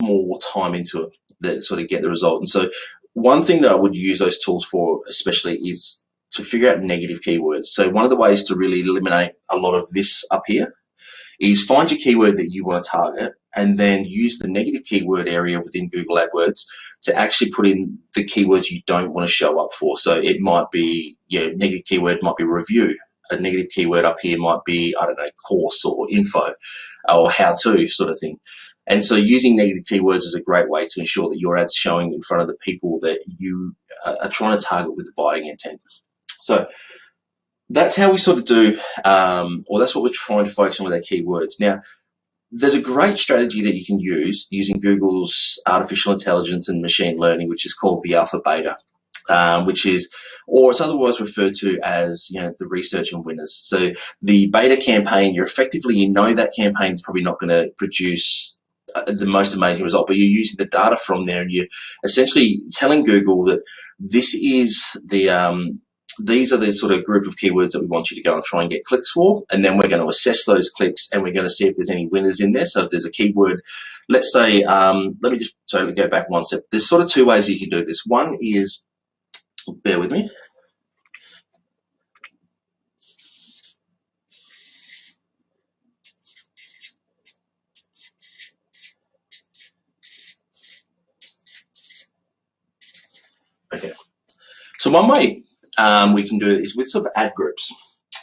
more time into it that sort of get the result. And so one thing that I would use those tools for especially is to figure out negative keywords. So one of the ways to really eliminate a lot of this up here is find your keyword that you want to target and then use the negative keyword area within Google AdWords to actually put in the keywords you don't want to show up for. So it might be, negative keyword might be review. A negative keyword up here might be, I don't know, course or info or how to sort of thing. And so using negative keywords is a great way to ensure that your ad's showing in front of the people that you are trying to target with the buying intent. So that's how we sort of do, or that's what we're trying to focus on with our keywords. Now, there's a great strategy that you can use using Google's artificial intelligence and machine learning, which is called the alpha beta, which is, or it's otherwise referred to as, the research and winners. So the beta campaign, you know that campaign is probably not going to produce the most amazing result, but you're using the data from there and you're essentially telling Google that this is these are the sort of group of keywords that we want you to go and try and get clicks for. And then we're going to assess those clicks and we're going to see if there's any winners in there. So if there's a keyword, let's say, let me just totally go back one step. There's sort of two ways you can do this. One is, bear with me. Okay. So one way we can do it is with sort of ad groups.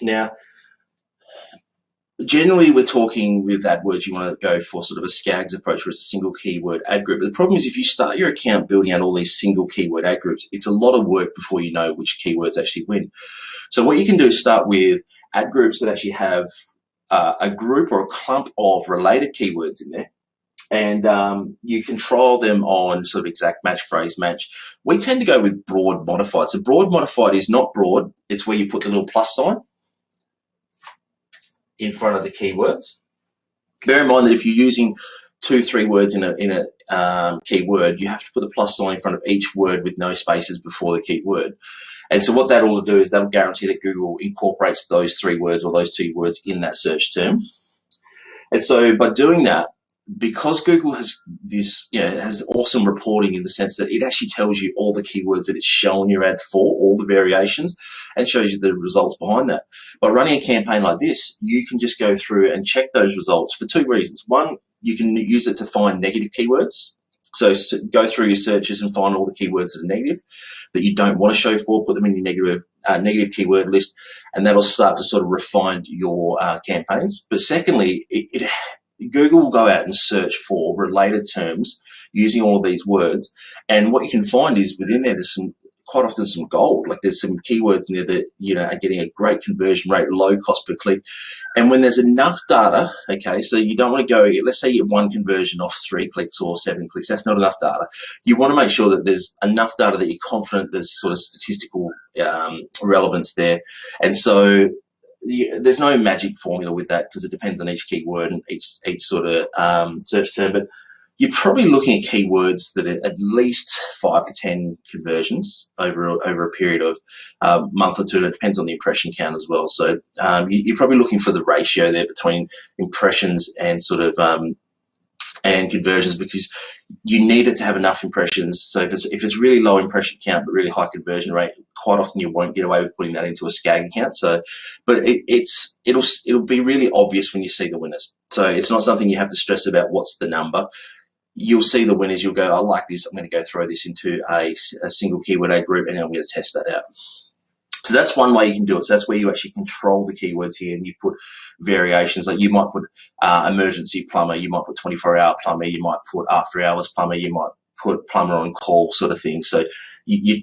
Now, generally, we're talking with AdWords, you want to go for sort of a SCAGs approach, where it's a single keyword ad group. But the problem is if you start your account building out all these single keyword ad groups, it's a lot of work before you know which keywords actually win. So what you can do is start with ad groups that actually have a group or a clump of related keywords in there. And you control them on sort of exact match, phrase match. We tend to go with broad modified. So broad modified is not broad. It's where you put the little plus sign in front of the keywords. Bear in mind that if you're using 2-3 words in a keyword, you have to put the plus sign in front of each word with no spaces before the keyword. And so what that will do is that'll guarantee that Google incorporates those 3 words or those 2 words in that search term. And so by doing that, because Google has this, has awesome reporting in the sense that it actually tells you all the keywords that it's showing your ad for, all the variations, and shows you the results behind that. By running a campaign like this, you can just go through and check those results for 2 reasons. One, you can use it to find negative keywords. So go through your searches and find all the keywords that are negative that you don't want to show for, put them in your negative keyword list, and that'll start to sort of refine your campaigns. But secondly, Google will go out and search for related terms using all of these words. And what you can find is within there, there's quite often some gold. Like there's some keywords in there that, are getting a great conversion rate, low cost per click. And when there's enough data, okay, so you don't want to go, let's say you get 1 conversion off 3 clicks or 7 clicks. That's not enough data. You want to make sure that there's enough data that you're confident there's sort of statistical relevance there. And so there's no magic formula with that because it depends on each keyword and each sort of search term. But you're probably looking at keywords that are at least 5 to 10 conversions over a period of a month or 2. And it depends on the impression count as well. So you're probably looking for the ratio there between impressions and sort of and conversions, because you need it to have enough impressions. So if it's really low impression count but really high conversion rate, quite often you won't get away with putting that into a SCAG account. So, but it'll be really obvious when you see the winners. So it's not something you have to stress about what's the number. You'll see the winners. You'll go, I like this. I'm going to go throw this into a single keyword ad group, and I'm going to test that out. So that's one way you can do it. So that's where you actually control the keywords here, and you put variations. Like you might put emergency plumber, you might put 24-hour plumber, you might put after hours plumber, you might put plumber on call sort of thing. So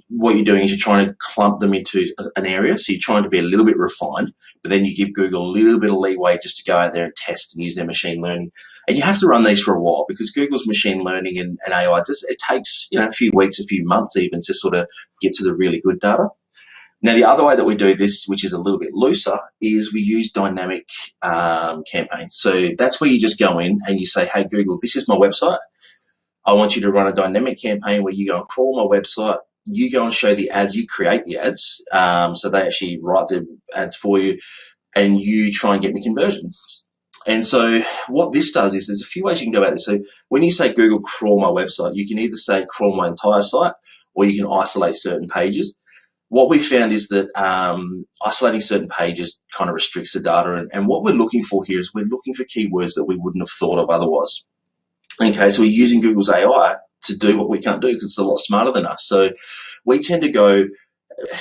what you're doing is you're trying to clump them into an area. So you're trying to be a little bit refined, but then you give Google a little bit of leeway just to go out there and test and use their machine learning. And you have to run these for a while because Google's machine learning and AI, it takes a few weeks, a few months even to sort of get to the really good data. Now, the other way that we do this, which is a little bit looser, is we use dynamic campaigns. So that's where you just go in and you say, hey, Google, this is my website. I want you to run a dynamic campaign where you go and crawl my website. You go and show the ads. You create the ads. So they actually write the ads for you, and you try and get me conversions. And so what this does is there's a few ways you can go about this. So when you say Google crawl my website, you can either say crawl my entire site, or you can isolate certain pages. What we found is that isolating certain pages kind of restricts the data. And what we're looking for here is we're looking for keywords that we wouldn't have thought of otherwise. Okay, so we're using Google's AI to do what we can't do because it's a lot smarter than us. So we tend to go,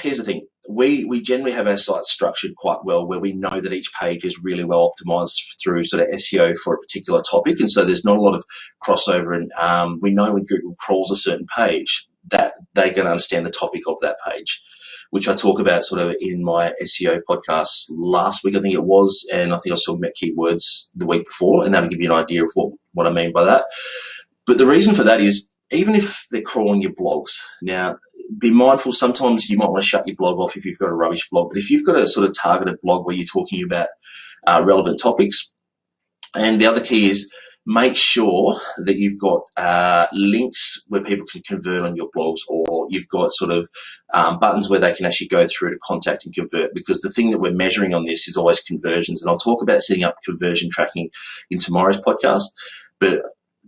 here's the thing, we generally have our site structured quite well, where we know that each page is really well optimized through sort of SEO for a particular topic. And so there's not a lot of crossover. And we know when Google crawls a certain page that they're going to understand the topic of that page, which I talk about sort of in my SEO podcast last week, I think it was. And I think I was talking about keywords the week before, and that'll give you an idea of what I mean by that. But the reason for that is, even if they're crawling your blogs, now, be mindful, sometimes you might want to shut your blog off if you've got a rubbish blog. But if you've got a sort of targeted blog where you're talking about relevant topics, and the other key is make sure that you've got links where people can convert on your blogs, or you've got sort of buttons where they can actually go through to contact and convert, because the thing that we're measuring on this is always conversions. And I'll talk about setting up conversion tracking in tomorrow's podcast. But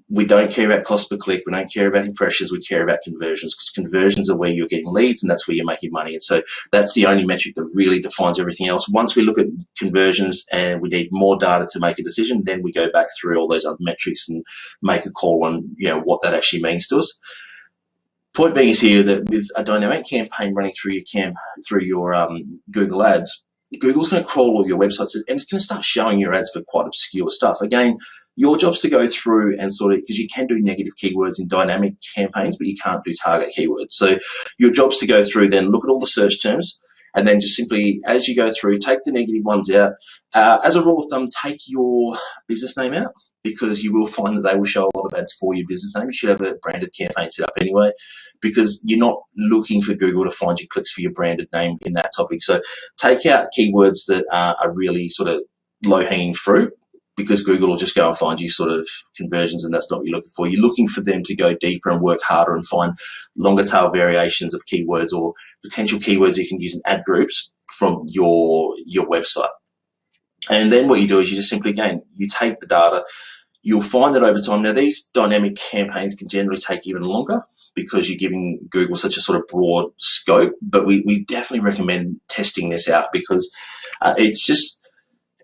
we don't care about cost per click. We don't care about impressions. We care about conversions, because conversions are where you're getting leads, and that's where you're making money. And so that's the only metric that really defines everything else. Once we look at conversions and we need more data to make a decision, then we go back through all those other metrics and make a call on, what that actually means to us. Point being is here that with a dynamic campaign running through your Google Ads, Google's going to crawl all your websites, and it's going to start showing your ads for quite obscure stuff. Again, your job's to go through and sort of, because you can do negative keywords in dynamic campaigns, but you can't do target keywords. So your job's to go through, then look at all the search terms, and then just simply, as you go through, take the negative ones out. As a rule of thumb, take your business name out, because you will find that they will show a lot of ads for your business name. You should have a branded campaign set up anyway, because you're not looking for Google to find you clicks for your branded name in that topic. So take out keywords that are really sort of low-hanging fruit, because Google will just go and find you sort of conversions, and that's not what you're looking for. You're looking for them to go deeper and work harder and find longer tail variations of keywords, or potential keywords you can use in ad groups from your website. And then what you do is you just simply, again, you take the data. You'll find that over time, now these dynamic campaigns can generally take even longer, because you're giving Google such a sort of broad scope, but we definitely recommend testing this out, because it's just,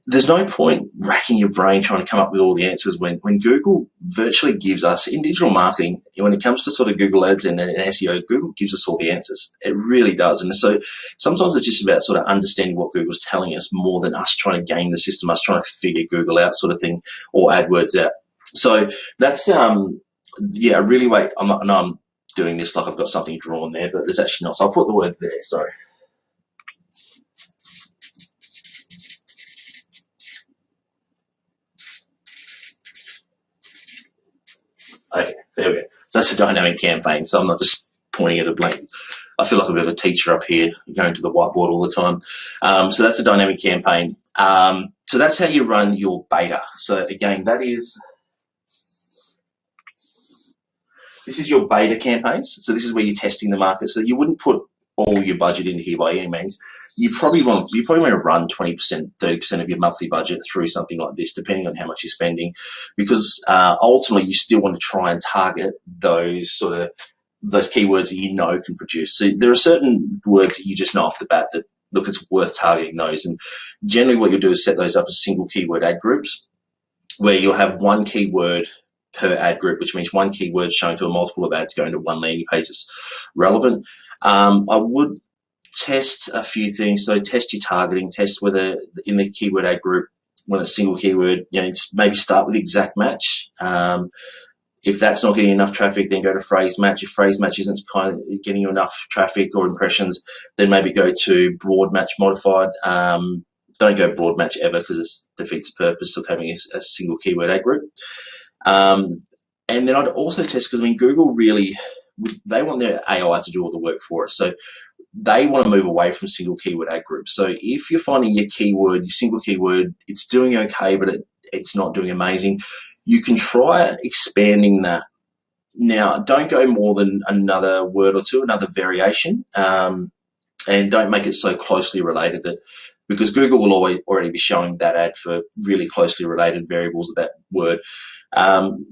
there's no point racking your brain trying to come up with all the answers when Google virtually gives us, in digital marketing, when it comes to sort of Google Ads and SEO, Google gives us all the answers. It really does. And so sometimes it's just about sort of understanding what Google's telling us, more than us trying to game the system, us trying to figure Google out sort of thing, or AdWords out. So that's, really wait, I'm doing this like I've got something drawn there, but there's actually not. So I'll put the word there, sorry. Okay, there we go. So that's a dynamic campaign. So I'm not just pointing at a blank. I feel like a bit of a teacher up here, going to the whiteboard all the time. So that's a dynamic campaign. So that's how you run your beta. So again, this is your beta campaigns. So this is where you're testing the market. So you wouldn't put all your budget into here by any means. You probably want to run 20%, 30% of your monthly budget through something like this, depending on how much you're spending, because ultimately you still want to try and target those keywords that you know can produce. So there are certain words that you just know off the bat that, look, it's worth targeting those. And generally what you'll do is set those up as single keyword ad groups, where you'll have one keyword per ad group, which means one keyword shown to a multiple of ads going to one landing page is relevant. I would test a few things. So test your targeting, test whether in the keyword ad group, when a single keyword, maybe start with exact match. If that's not getting enough traffic, then go to phrase match. If phrase match isn't kind of getting you enough traffic or impressions, then maybe go to broad match modified. Don't go broad match ever, because it defeats the purpose of having a single keyword ad group. And then I'd also test, because Google really, they want their AI to do all the work for us. So they want to move away from single keyword ad groups. So if you're finding your single keyword, it's doing okay, but it's not doing amazing, you can try expanding that. Now, don't go more than another word or two, another variation, and don't make it so closely related that, because Google will already be showing that ad for really closely related variables of that word.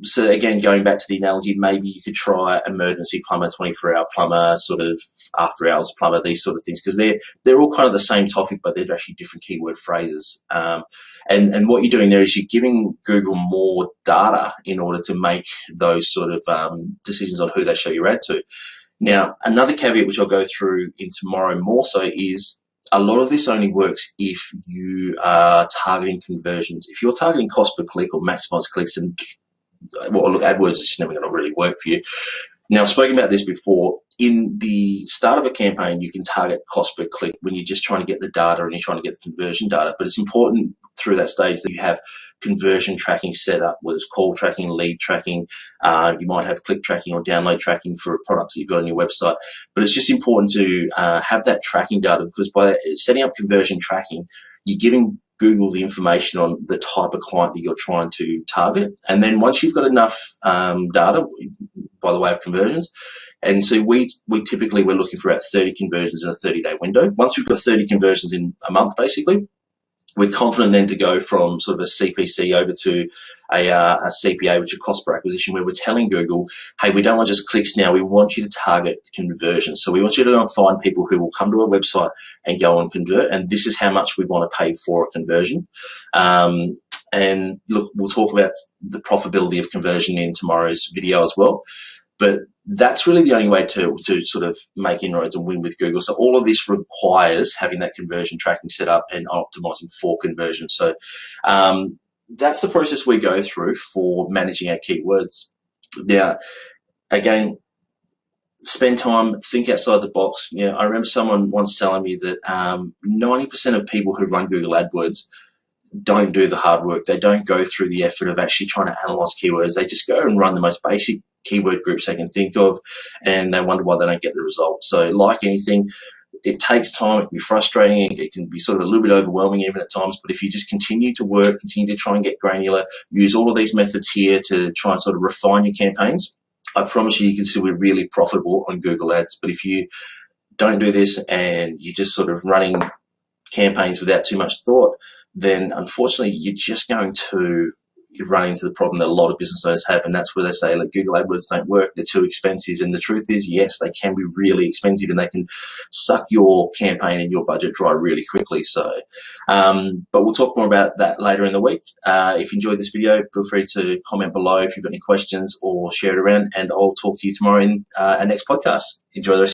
So again, going back to the analogy, maybe you could try emergency plumber, 24-hour plumber, sort of after hours plumber, these sort of things, because they're all kind of the same topic, but they're actually different keyword phrases. And what you're doing there is you're giving Google more data in order to make those sort of decisions on who they show your ad to. Now, another caveat which I'll go through in tomorrow more so is a lot of this only works if you are targeting conversions. If you're targeting cost per click or maximize clicks, and well, look, AdWords is just never going to really work for you. Now, I've spoken about this before. In the start of a campaign, you can target cost per click when you're just trying to get the data and you're trying to get the conversion data. But it's important through that stage that you have conversion tracking set up, whether it's call tracking, lead tracking. You might have click tracking or download tracking for products that you've got on your website. But it's just important to have that tracking data, because by setting up conversion tracking, you're giving Google the information on the type of client that you're trying to target. And then once you've got enough data, by the way of conversions, and so we're looking for about 30 conversions in a 30-day window. Once we've got 30 conversions in a month, basically, we're confident then to go from sort of a CPC over to a CPA, which is cost per acquisition, where we're telling Google, hey, we don't want just clicks now. We want you to target conversions. So we want you to go and find people who will come to our website and go and convert. And this is how much we want to pay for a conversion. And look, we'll talk about the profitability of conversion in tomorrow's video as well. But that's really the only way to sort of make inroads and win with Google. So all of this requires having that conversion tracking set up and optimizing for conversion. So that's the process we go through for managing our keywords. Now, again, spend time, think outside the box. You know, I remember someone once telling me that 90% of people who run Google AdWords don't do the hard work. They don't go through the effort of actually trying to analyze keywords. They just go and run the most basic keyword groups they can think of, and they wonder why they don't get the results. So like anything, it takes time. It can be frustrating. It can be sort of a little bit overwhelming even at times. But if you just continue to work, continue to try and get granular, use all of these methods here to try and sort of refine your campaigns, I promise you can still be really profitable on Google Ads. But if you don't do this and you're just sort of running campaigns without too much thought, then unfortunately you're just going to run into the problem that a lot of business owners have, and that's where they say, like, Google AdWords don't work, they're too expensive. And the truth is, yes, they can be really expensive, and they can suck your campaign and your budget dry really quickly. So, but we'll talk more about that later in the week. If you enjoyed this video, feel free to comment below if you've got any questions or share it around, and I'll talk to you tomorrow in our next podcast. Enjoy the rest.